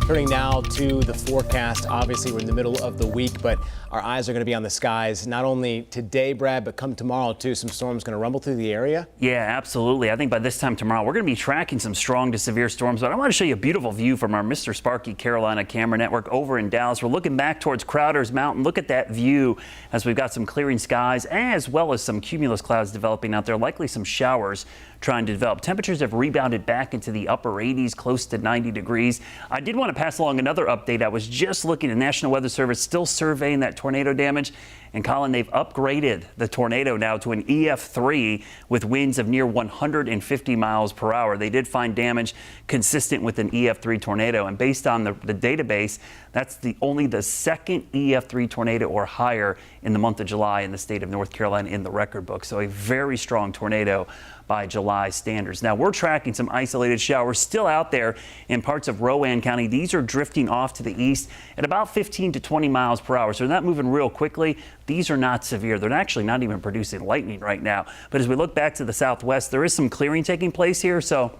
Turning now to the forecast. Obviously, we're in the middle of the week, but our eyes are going to be on the skies. Not only today, Brad, but come tomorrow, too. Some storms going to rumble through the area. Yeah, absolutely. I think by this time tomorrow, we're going to be tracking some strong to severe storms. But I want to show you a beautiful view from our Mr. Sparky Carolina camera network over in Dallas. We're looking back towards Crowder's Mountain. Look at that view as we've got some clearing skies as well as some cumulus clouds developing out there, likely some showers trying to develop. Temperatures have rebounded back into the upper 80s, close to 90 degrees. I did want to pass along another update. I was just looking at National Weather Service, still surveying that tornado damage. And Colin, they've upgraded the tornado now to an EF3 with winds of near 150 miles per hour. They did find damage consistent with an EF3 tornado. And based on the database, that's only the second EF3 tornado or higher in the month of July in the state of North Carolina in the record book. So a very strong tornado by July standards. Now we're tracking some isolated showers still out there in parts of Rowan County. These are drifting off to the east at about 15 to 20 miles per hour. So they're not moving real quickly. These are not severe. They're actually not even producing lightning right now. But as we look back to the southwest, there is some clearing taking place here. So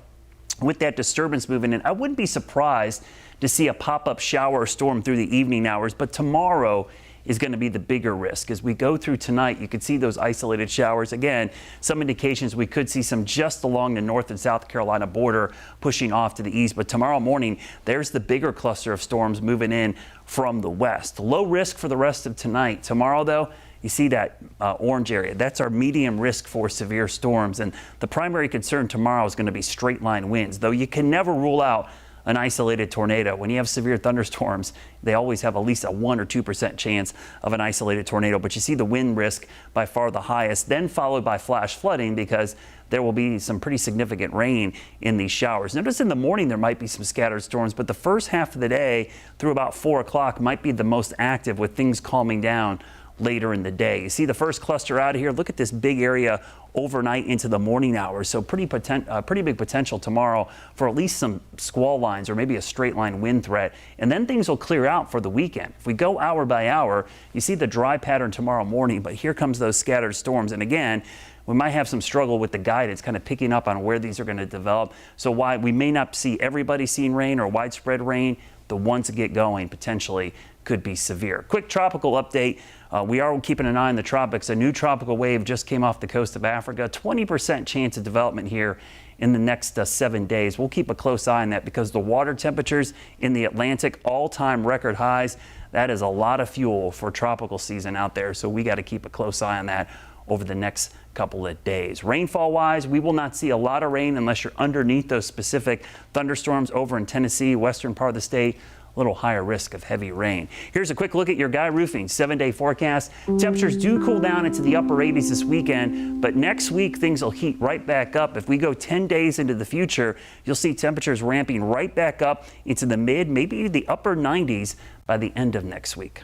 with that disturbance moving in, I wouldn't be surprised to see a pop-up shower or storm through the evening hours. But tomorrow is going to be the bigger risk. As we go through tonight, you could see those isolated showers. Again, some indications we could see some just along the North and South Carolina border pushing off to the east. But tomorrow morning, there's the bigger cluster of storms moving in from the west. Low risk for the rest of tonight. Tomorrow, though, you see that orange area. That's our medium risk for severe storms. And the primary concern tomorrow is going to be straight line winds, though you can never rule out an isolated tornado. When you have severe thunderstorms, they always have at least a 1 or 2% chance of an isolated tornado. But you see the wind risk by far the highest, then followed by flash flooding because there will be some pretty significant rain in these showers. Notice in the morning there might be some scattered storms, but the first half of the day through about 4 o'clock might be the most active with things calming down later in the day. You see the first cluster out of here. Look at this big area overnight into the morning hours. So pretty big potential tomorrow for at least some squall lines or maybe a straight line wind threat. And then things will clear out for the weekend. If we go hour by hour, you see the dry pattern tomorrow morning, but here comes those scattered storms. And again, we might have some struggle with the guidance kind of picking up on where these are going to develop. So why we may not see everybody seeing rain or widespread rain, the ones that get going potentially could be severe. Quick tropical update. We are keeping an eye on the tropics. A new tropical wave just came off the coast of Africa. 20% chance of development here in the next 7 days. We'll keep a close eye on that because the water temperatures in the Atlantic, all-time record highs. That is a lot of fuel for tropical season out there. So we got to keep a close eye on that over the next couple of days. Rainfall wise, we will not see a lot of rain unless you're underneath those specific thunderstorms over in Tennessee, western part of the state. A little higher risk of heavy rain. Here's a quick look at your Guy Roofing 7-day forecast. Temperatures do cool down into the upper 80s this weekend, but next week things will heat right back up. If we go 10 days into the future, you'll see temperatures ramping right back up into the mid, maybe the upper 90s by the end of next week.